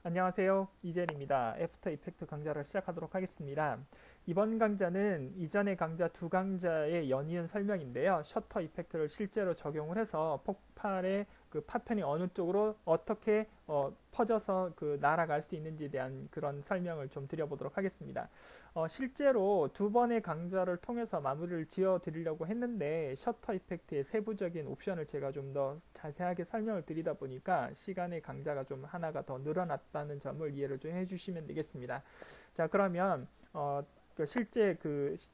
안녕하세요. 이젤입니다. 애프터 이펙트 강좌를 시작하도록 하겠습니다. 이번 강좌는 이전의 강좌 두 강좌의 연이은 설명인데요. 셔터 이펙트를 실제로 적용을 해서 폭발의 그 파편이 어느 쪽으로 어떻게 퍼져서 날아갈 수 있는지에 대한 그런 설명을 좀 드려보도록 하겠습니다. 실제로 두 번의 강좌를 통해서 마무리를 지어 드리려고 했는데 셔터 이펙트의 세부적인 옵션을 제가 좀 더 자세하게 설명을 드리다 보니까 시간의 강좌가 좀 하나가 더 늘어났다는 점을 이해를 좀 해주시면 되겠습니다. 자, 그러면 실제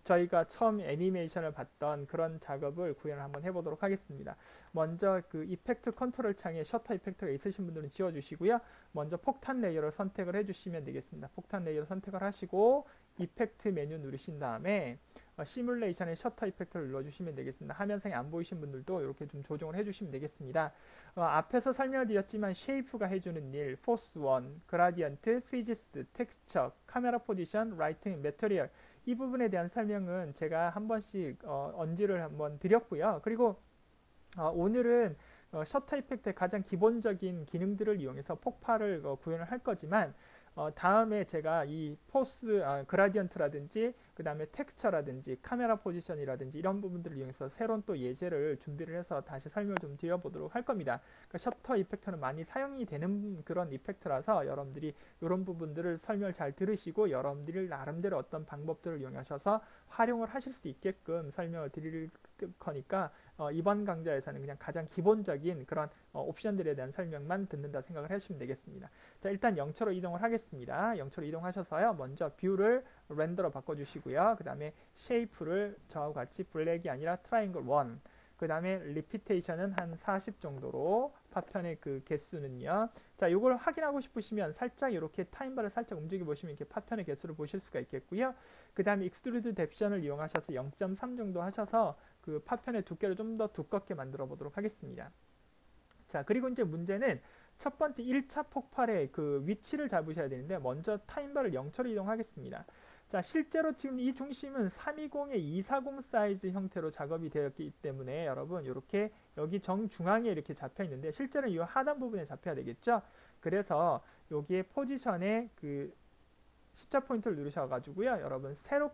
저희가 처음 애니메이션을 봤던 그런 작업을 구현을 한번 해보도록 하겠습니다. 먼저 그 이펙트 컨트롤 창에 셔터 이펙트가 있으신 분들은 지워주시고요. 먼저 폭탄 레이어를 선택을 해주시면 되겠습니다. 폭탄 레이어를 선택을 하시고 이펙트 메뉴 누르신 다음에 시뮬레이션의 셔터 이펙트를 눌러주시면 되겠습니다. 화면상에 안 보이신 분들도 이렇게 좀 조정을 해주시면 되겠습니다. 앞에서 설명을 드렸지만 쉐이프가 해주는 일, 포스 1, 그라디언트, 피지스, 텍스처, 카메라 포지션, 라이팅, 매터리얼 이 부분에 대한 설명은 제가 한 번씩 언지를 한번 드렸고요. 그리고 오늘은 셔터 이펙트의 가장 기본적인 기능들을 이용해서 폭발을 구현을 할 거지만 다음에 제가 이 포스, 그라디언트라든지 그 다음에 텍스처라든지 카메라 포지션이라든지 이런 부분들을 이용해서 새로운 또 예제를 준비를 해서 다시 설명을 좀 드려보도록 할 겁니다. 그러니까 셔터 이펙트는 많이 사용이 되는 그런 이펙트라서 여러분들이 이런 부분들을 설명을 잘 들으시고 여러분들이 나름대로 어떤 방법들을 이용하셔서 활용을 하실 수 있게끔 설명을 드릴 거니까 이번 강좌에서는 그냥 가장 기본적인 그런 옵션들에 대한 설명만 듣는다 생각을 하시면 되겠습니다. 자, 일단 영초로 이동을 하겠습니다. 영초로 이동하셔서요. 먼저 뷰를 렌더로 바꿔주시고요. 그 다음에 쉐이프를 저와 같이 블랙이 아니라 트라이앵글 1. 그 다음에 리피테이션은 한 40 정도로 파편의 그 개수는요. 자, 이걸 확인하고 싶으시면 살짝 이렇게 타임바를 살짝 움직여 보시면 이렇게 파편의 개수를 보실 수가 있겠고요. 그 다음에 익스트루드 뎁션을 이용하셔서 0.3 정도 하셔서 그 파편의 두께를 좀 더 두껍게 만들어 보도록 하겠습니다. 자, 그리고 이제 문제는 첫 번째 1차 폭발의 그 위치를 잡으셔야 되는데 먼저 타임바를 0초로 이동하겠습니다. 자, 실제로 지금 이 중심은 320의 240 사이즈 형태로 작업이 되었기 때문에 여러분 이렇게 여기 정중앙에 이렇게 잡혀 있는데 실제로는 이 하단 부분에 잡혀야 되겠죠. 그래서 여기에 포지션에 그 십자 포인트를 누르셔가지고요. 여러분 세로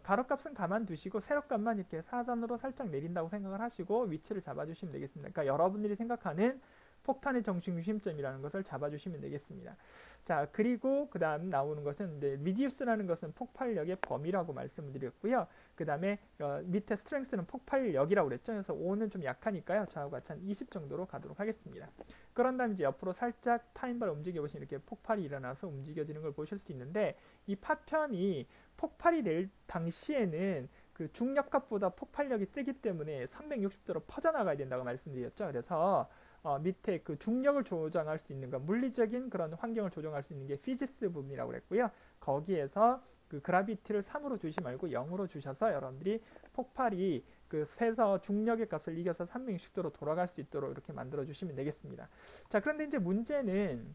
가로값은 가만두시고 세로값만 이렇게 사선으로 살짝 내린다고 생각을 하시고 위치를 잡아주시면 되겠습니다. 그러니까 여러분들이 생각하는 폭탄의 중심점이라는 것을 잡아주시면 되겠습니다. 자, 그리고 그 다음 나오는 것은 리디우스라는 것은 폭발력의 범위라고 말씀을 드렸고요. 그 다음에 밑에 스트렝스는 폭발력이라고 그랬죠. 그래서 5는 좀 약하니까요. 저하고 같이 한 20 정도로 가도록 하겠습니다. 그런 다음에 이제 옆으로 살짝 타임바를 움직여 보시면 이렇게 폭발이 일어나서 움직여지는 걸 보실 수 있는데 이 파편이 폭발이 될 당시에는 그 중력값보다 폭발력이 세기 때문에 360도로 퍼져나가야 된다고 말씀드렸죠. 그래서 밑에 그 중력을 조정할 수 있는 것, 물리적인 그런 환경을 조정할 수 있는 게 피지스 부분이라고 그랬고요. 거기에서 그 그라비티를 3으로 주시 말고 0으로 주셔서 여러분들이 폭발이 그 세서 중력의 값을 이겨서 360도로 돌아갈 수 있도록 이렇게 만들어 주시면 되겠습니다. 자, 그런데 이제 문제는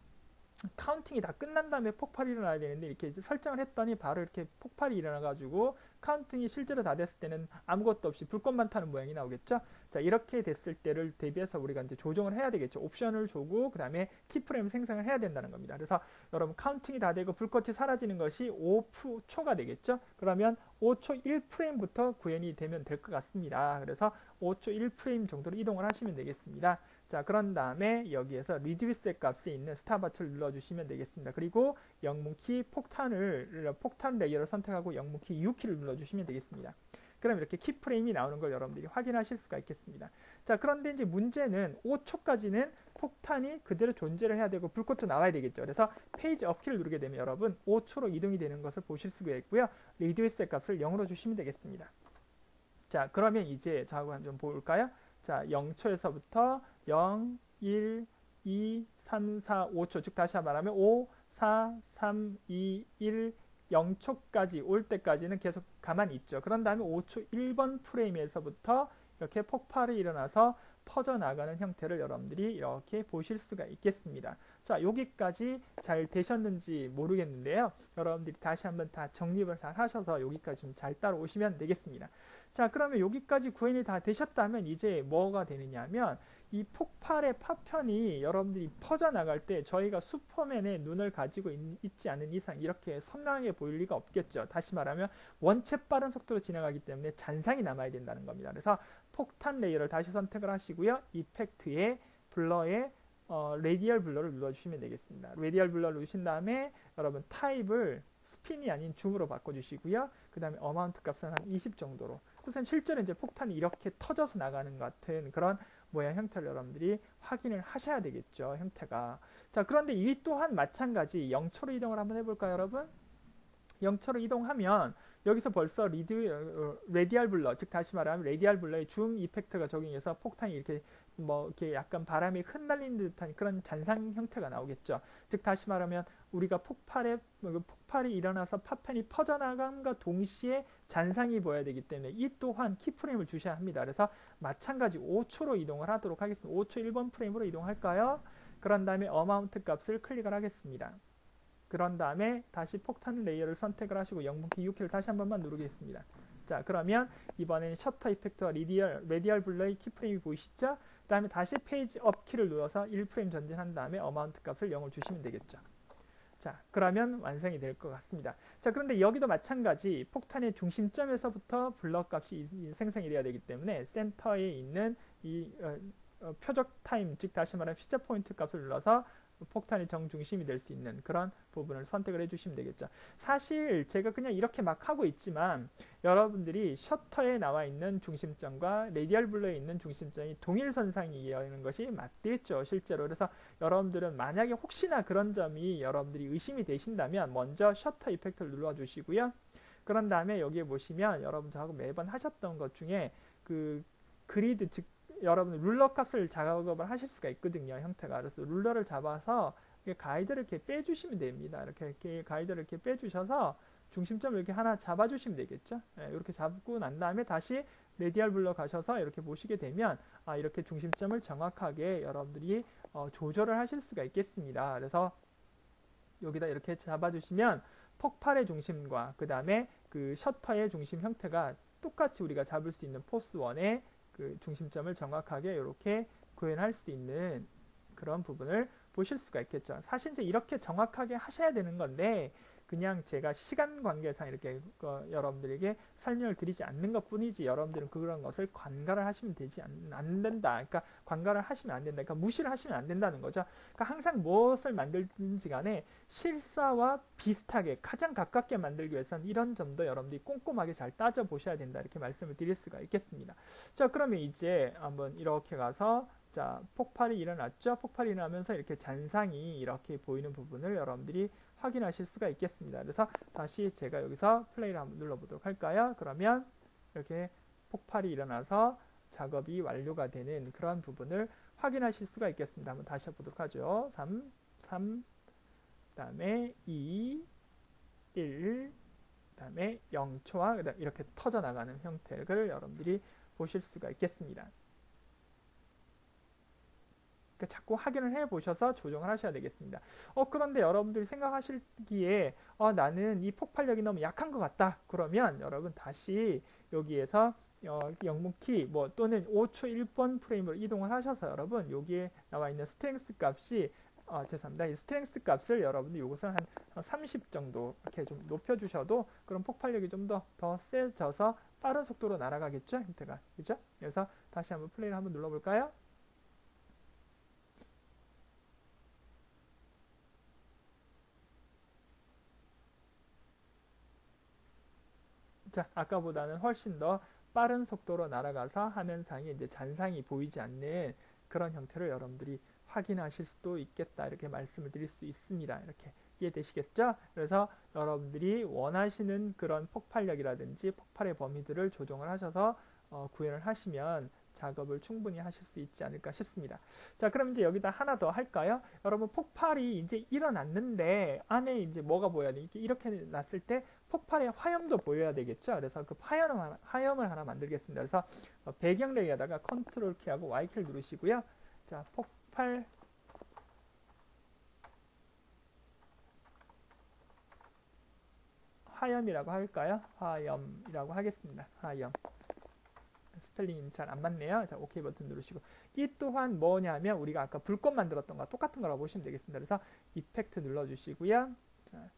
카운팅이 다 끝난 다음에 폭발이 일어나야 되는데 이렇게 설정을 했더니 바로 이렇게 폭발이 일어나가지고 카운팅이 실제로 다 됐을 때는 아무것도 없이 불꽃만 타는 모양이 나오겠죠. 자, 이렇게 됐을 때를 대비해서 우리가 이제 조정을 해야 되겠죠. 옵션을 주고 그 다음에 키프레임 생성을 해야 된다는 겁니다. 그래서 여러분 카운팅이 다 되고 불꽃이 사라지는 것이 5초가 되겠죠. 그러면 5초 1프레임부터 구현이 되면 될 것 같습니다. 그래서 5초 1프레임 정도로 이동을 하시면 되겠습니다. 자, 그런 다음에 여기에서 리듀스의 값에 있는 스탑워치를 눌러주시면 되겠습니다. 그리고 영문키 폭탄 레이어를 선택하고 영문키 U키를 눌러주시면 되겠습니다. 그럼 이렇게 키프레임이 나오는 걸 여러분들이 확인하실 수가 있겠습니다. 자, 그런데 이제 문제는 5초까지는 폭탄이 그대로 존재를 해야 되고 불꽃도 나와야 되겠죠. 그래서 페이지 업키를 누르게 되면 여러분 5초로 이동이 되는 것을 보실 수가 있고요. 리듀스의 값을 0으로 주시면 되겠습니다. 자, 그러면 이제 자고 좀 볼까요? 자, 0초에서부터 0, 1, 2, 3, 4, 5초. 즉 다시 말하면 5, 4, 3, 2, 1, 0초까지 올 때까지는 계속 가만히 있죠. 그런 다음에 5초 1번 프레임에서부터 이렇게 폭발이 일어나서 퍼져나가는 형태를 여러분들이 이렇게 보실 수가 있겠습니다. 자, 여기까지 잘 되셨는지 모르겠는데요. 여러분들이 다시 한번 다 정립을 잘 하셔서 여기까지 좀 잘 따라오시면 되겠습니다. 자, 그러면 여기까지 구현이 다 되셨다면 이제 뭐가 되느냐 하면 이 폭발의 파편이 여러분들이 퍼져나갈 때 저희가 슈퍼맨의 눈을 가지고 있지 않은 이상 이렇게 선명하게 보일 리가 없겠죠. 다시 말하면 원체 빠른 속도로 지나가기 때문에 잔상이 남아야 된다는 겁니다. 그래서 폭탄 레이어를 다시 선택을 하시고요. 이펙트에 블러에 레디얼 블러를 눌러주시면 되겠습니다. 레디얼 블러를 누르신 다음에 여러분 타입을 스핀이 아닌 줌으로 바꿔주시고요. 그 다음에 어마운트 값은 한 20 정도로. 우선 실제로 이제 폭탄이 이렇게 터져서 나가는 것 같은 그런 모양 형태를 여러분들이 확인을 하셔야 되겠죠. 형태가. 자, 그런데 이 또한 마찬가지 0초로 이동을 한번 해볼까요, 여러분? 0초로 이동하면 여기서 벌써 레디알 블러, 즉 다시 말하면 레디알 블러의 줌 이펙트가 적용해서 폭탄이 이렇게 이렇게 약간 바람이 흩날리는 듯한 그런 잔상 형태가 나오겠죠. 즉 다시 말하면 우리가 폭발이 일어나서 파편이 퍼져나감과 동시에 잔상이 보여야 되기 때문에 이 또한 키프레임을 주셔야 합니다. 그래서 마찬가지 5초로 이동을 하도록 하겠습니다. 5초 1번 프레임으로 이동할까요? 그런 다음에 어마운트 값을 클릭을 하겠습니다. 그런 다음에 다시 폭탄 레이어를 선택을 하시고 0분키 6키를 다시 한 번만 누르겠습니다. 자, 그러면 이번에는 셔터 이펙트와 레디얼 블러의 키프레임이 보이시죠? 그 다음에 다시 페이지 업 키를 눌러서 1프레임 전진한 다음에 어마운트 값을 0을 주시면 되겠죠. 자, 그러면 완성이 될 것 같습니다. 자, 그런데 여기도 마찬가지 폭탄의 중심점에서부터 블러 값이 생성이 돼야 되기 때문에 센터에 있는 이 표적 타임, 즉 다시 말하면 시작 포인트 값을 눌러서 폭탄이 정중심이 될 수 있는 그런 부분을 선택을 해주시면 되겠죠. 사실 제가 그냥 이렇게 막 하고 있지만 여러분들이 셔터에 나와 있는 중심점과 레디얼 블러에 있는 중심점이 동일선상이라는 것이 맞겠죠. 실제로. 그래서 여러분들은 만약에 혹시나 그런 점이 여러분들이 의심이 되신다면 먼저 셔터 이펙트를 눌러주시고요. 그런 다음에 여기에 보시면 여러분들하고 매번 하셨던 것 중에 그 그리드, 즉 여러분 룰러 값을 작업을 하실 수가 있거든요. 형태가. 그래서 룰러를 잡아서 가이드를 이렇게 빼주시면 됩니다. 이렇게 가이드를 이렇게 빼주셔서 중심점을 이렇게 하나 잡아주시면 되겠죠. 네, 이렇게 잡고 난 다음에 다시 레디얼 블러 가셔서 이렇게 보시게 되면 이렇게 중심점을 정확하게 여러분들이 조절을 하실 수가 있겠습니다. 그래서 여기다 이렇게 잡아주시면 폭발의 중심과 그 다음에 그 셔터의 중심 형태가 똑같이 우리가 잡을 수 있는 포스 1의 그 중심점을 정확하게 이렇게 구현할 수 있는 그런 부분을 보실 수가 있겠죠. 사실 이제 이렇게 정확하게 하셔야 되는 건데 그냥 제가 시간 관계상 이렇게 여러분들에게 설명을 드리지 않는 것 뿐이지 여러분들은 그런 것을 관가를 하시면 되지 안 된다. 그러니까 관가를 하시면 안 된다. 그러니까 무시를 하시면 안 된다는 거죠. 그러니까 항상 무엇을 만들든지 간에 실사와 비슷하게 가장 가깝게 만들기 위해서는 이런 점도 여러분들이 꼼꼼하게 잘 따져보셔야 된다. 이렇게 말씀을 드릴 수가 있겠습니다. 자, 그러면 이제 한번 이렇게 가서 자, 폭발이 일어났죠. 폭발이 일어나면서 이렇게 잔상이 이렇게 보이는 부분을 여러분들이 확인하실 수가 있겠습니다. 그래서 다시 제가 여기서 플레이를 한번 눌러보도록 할까요? 그러면 이렇게 폭발이 일어나서 작업이 완료가 되는 그런 부분을 확인하실 수가 있겠습니다. 한번 다시 해보도록 하죠. 3, 그 다음에 2, 1, 그 다음에 0초와 이렇게 터져나가는 형태를 여러분들이 보실 수가 있겠습니다. 그러니까 자꾸 확인을 해 보셔서 조정을 하셔야 되겠습니다. 그런데 여러분들이 생각하시기에 나는 이 폭발력이 너무 약한 것 같다. 그러면 여러분 다시 여기에서 영문키 또는 5초 1번 프레임으로 이동을 하셔서 여러분 여기에 나와 있는 스트렝스 값이 죄송합니다. 이 스트렝스 값을 여러분들 이것을 한 30 정도 이렇게 좀 높여주셔도 그런 폭발력이 좀 더 세져서 빠른 속도로 날아가겠죠, 형태가. 그죠? 그래서 다시 한번 플레이를 한번 눌러볼까요? 자, 아까보다는 훨씬 더 빠른 속도로 날아가서 화면상에 이제 잔상이 보이지 않는 그런 형태를 여러분들이 확인하실 수도 있겠다. 이렇게 말씀을 드릴 수 있습니다. 이렇게 이해되시겠죠? 그래서 여러분들이 원하시는 그런 폭발력이라든지 폭발의 범위들을 조정을 하셔서 구현을 하시면 작업을 충분히 하실 수 있지 않을까 싶습니다. 자, 그럼 이제 여기다 하나 더 할까요? 여러분, 폭발이 이제 일어났는데 안에 이제 뭐가 보여야 돼? 이렇게 났을 때 폭발의 화염도 보여야 되겠죠? 그래서 그 화염을 하나 만들겠습니다. 그래서 배경 레이에다가 컨트롤 키하고 Y 키를 누르시고요. 자, 폭발 화염이라고 할까요? 화염이라고 하겠습니다. 화염. 스펠링이 잘 안 맞네요. 자, OK 버튼 누르시고. 이 또한 뭐냐면 우리가 아까 불꽃 만들었던 거 똑같은 거라고 보시면 되겠습니다. 그래서 이펙트 눌러주시고요. 자,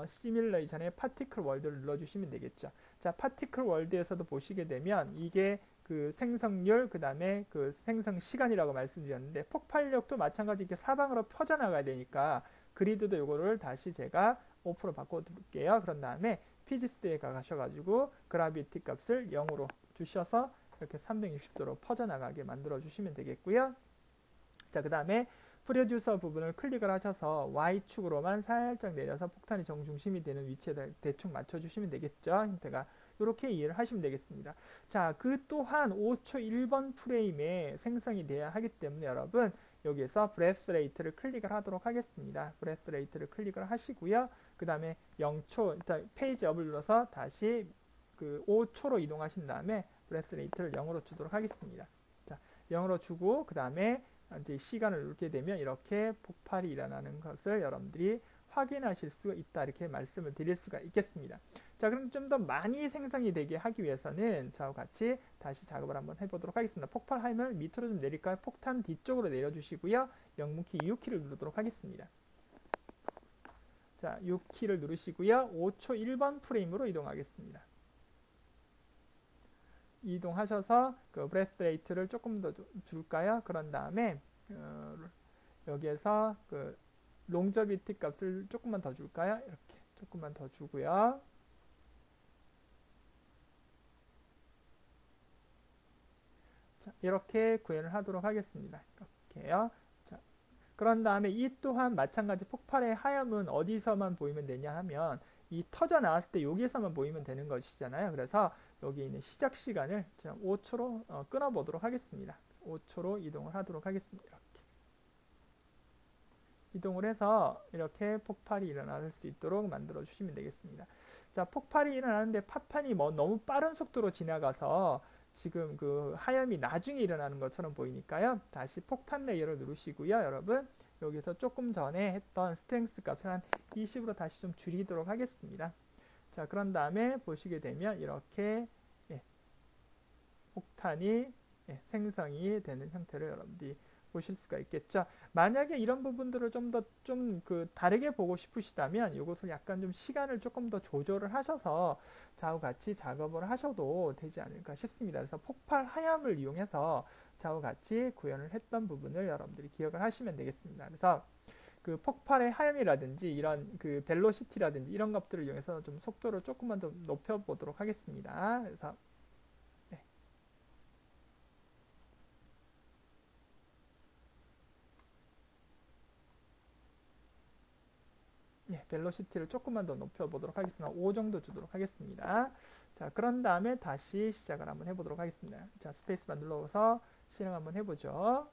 시뮬레이션의 파티클 월드를 눌러주시면 되겠죠. 자, 파티클 월드에서도 보시게 되면 이게 그 생성률, 그 다음에 그 생성 시간이라고 말씀드렸는데 폭발력도 마찬가지 이렇게 사방으로 퍼져나가야 되니까 그리드도 요거를 다시 제가 오프로 바꿔둘게요. 그런 다음에 피지스에 가셔가지고 그라비티 값을 0으로 주셔서 이렇게 360도로 퍼져나가게 만들어 주시면 되겠고요. 자, 그 다음에 프로듀서 부분을 클릭을 하셔서 Y축으로만 살짝 내려서 폭탄이 정중심이 되는 위치에 대충 맞춰주시면 되겠죠. 형태가 이렇게 이해를 하시면 되겠습니다. 자, 그 또한 5초 1번 프레임에 생성이 돼야 하기 때문에 여러분 여기에서 브레스 레이트를 클릭을 하도록 하겠습니다. 브레스 레이트를 클릭을 하시고요. 그 다음에 0초, 일단 페이지 업을 눌러서 다시 그 5초로 이동하신 다음에 브레스 레이트를 0으로 주도록 하겠습니다. 자, 0으로 주고 그 다음에 이제 시간을 누르게 되면 이렇게 폭발이 일어나는 것을 여러분들이 확인하실 수 있다 이렇게 말씀을 드릴 수가 있겠습니다. 자, 그럼 좀 더 많이 생성이 되게 하기 위해서는 저와 같이 다시 작업을 한번 해보도록 하겠습니다. 폭발 화염을 밑으로 좀 내릴까요? 폭탄 뒤쪽으로 내려주시고요. 영문키 U키를 누르도록 하겠습니다. 자, U키를 누르시고요. 5초 1번 프레임으로 이동하겠습니다. 이동하셔서 그 브레스 레이트를 조금 더 줄까요? 그런 다음에 여기에서 그 롱저비티 값을 조금만 더 줄까요? 이렇게 조금만 더 주고요. 자, 이렇게 구현을 하도록 하겠습니다. 이렇게요. 자, 그런 다음에 이 또한 마찬가지 폭발의 하염은 어디서만 보이면 되냐 하면 이 터져 나왔을 때 여기에서만 보이면 되는 것이잖아요. 그래서 여기 있는 시작 시간을 5초로 끊어 보도록 하겠습니다. 5초로 이동을 하도록 하겠습니다. 이렇게 이동을 해서 이렇게 폭발이 일어날 수 있도록 만들어 주시면 되겠습니다. 자, 폭발이 일어나는데 파편이 뭐 너무 빠른 속도로 지나가서 지금 그 하염이 나중에 일어나는 것처럼 보이니까요. 다시 폭탄 레이어를 누르시고요. 여러분 여기서 조금 전에 했던 스트렝스 값을 한 20으로 다시 좀 줄이도록 하겠습니다. 자, 그런 다음에 보시게 되면 이렇게 폭탄이 생성이 되는 형태를 여러분들이 보실 수가 있겠죠. 만약에 이런 부분들을 좀 더 그 다르게 보고 싶으시다면 이것을 약간 좀 시간을 조금 더 조절을 하셔서 저와 같이 작업을 하셔도 되지 않을까 싶습니다. 그래서 폭발 하염을 이용해서 저와 같이 구현을 했던 부분을 여러분들이 기억을 하시면 되겠습니다. 그래서 그 폭발의 하염이라든지 이런 그 벨로시티라든지 이런 것들을 이용해서 좀 속도를 조금만 더 높여 보도록 하겠습니다. 그래서 벨로시티를 조금만 더 높여보도록 하겠습니다. 5 정도 주도록 하겠습니다. 자, 그런 다음에 다시 시작을 한번 해보도록 하겠습니다. 자, 스페이스바 눌러서 실행 한번 해보죠.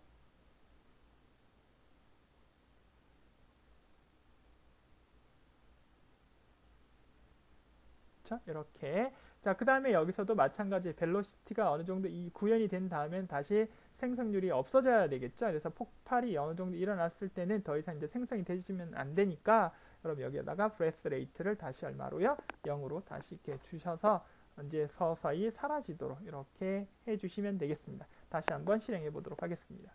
자, 이렇게. 자, 그 다음에 여기서도 마찬가지 벨로시티가 어느 정도 이 구현이 된 다음엔 다시 생성률이 없어져야 되겠죠. 그래서 폭발이 어느 정도 일어났을 때는 더 이상 이제 생성이 되시면 안 되니까 여러분 여기에다가 브레스 레이트를 다시 얼마로요? 0으로 다시 이렇게 주셔서 이제 서서히 사라지도록 이렇게 해주시면 되겠습니다. 다시 한번 실행해 보도록 하겠습니다.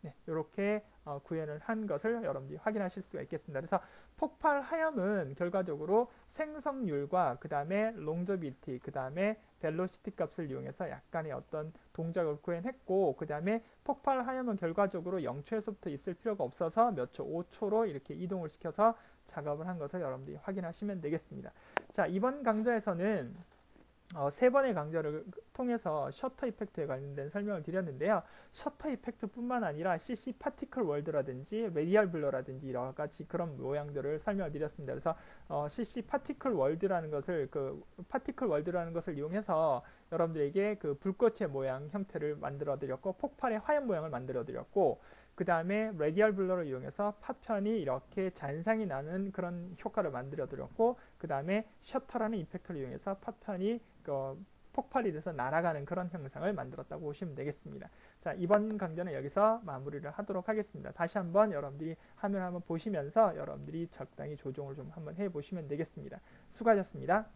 네, 이렇게 구현을 한 것을 여러분들이 확인하실 수가 있겠습니다. 그래서 폭발 하염은 결과적으로 생성률과 그 다음에 롱저비티, 그 다음에 벨로시티 값을 이용해서 약간의 어떤 동작을 구현했고, 그 다음에 폭발 하염은 결과적으로 0초에서부터 있을 필요가 없어서 몇 초, 5초로 이렇게 이동을 시켜서 작업을 한 것을 여러분들이 확인하시면 되겠습니다. 자, 이번 강좌에서는 세 번의 강좌를 통해서 셔터 이펙트에 관련된 설명을 드렸는데요. 셔터 이펙트뿐만 아니라 CC 파티클 월드라든지 레디얼 블러라든지 여러 가지 그런 모양들을 설명을 드렸습니다. 그래서 CC 파티클 월드라는 것을 파티클 월드라는 것을 이용해서 여러분들에게 그 불꽃의 모양 형태를 만들어 드렸고 폭발의 화염 모양을 만들어 드렸고 그 다음에 레디얼 블러를 이용해서 파편이 이렇게 잔상이 나는 그런 효과를 만들어 드렸고 그 다음에 셔터라는 이펙터를 이용해서 파편이 폭발이 돼서 날아가는 그런 형상을 만들었다고 보시면 되겠습니다. 자, 이번 강좌는 여기서 마무리를 하도록 하겠습니다. 다시 한번 여러분들이 화면 한번 보시면서 여러분들이 적당히 조정을 좀 한번 해보시면 되겠습니다. 수고하셨습니다.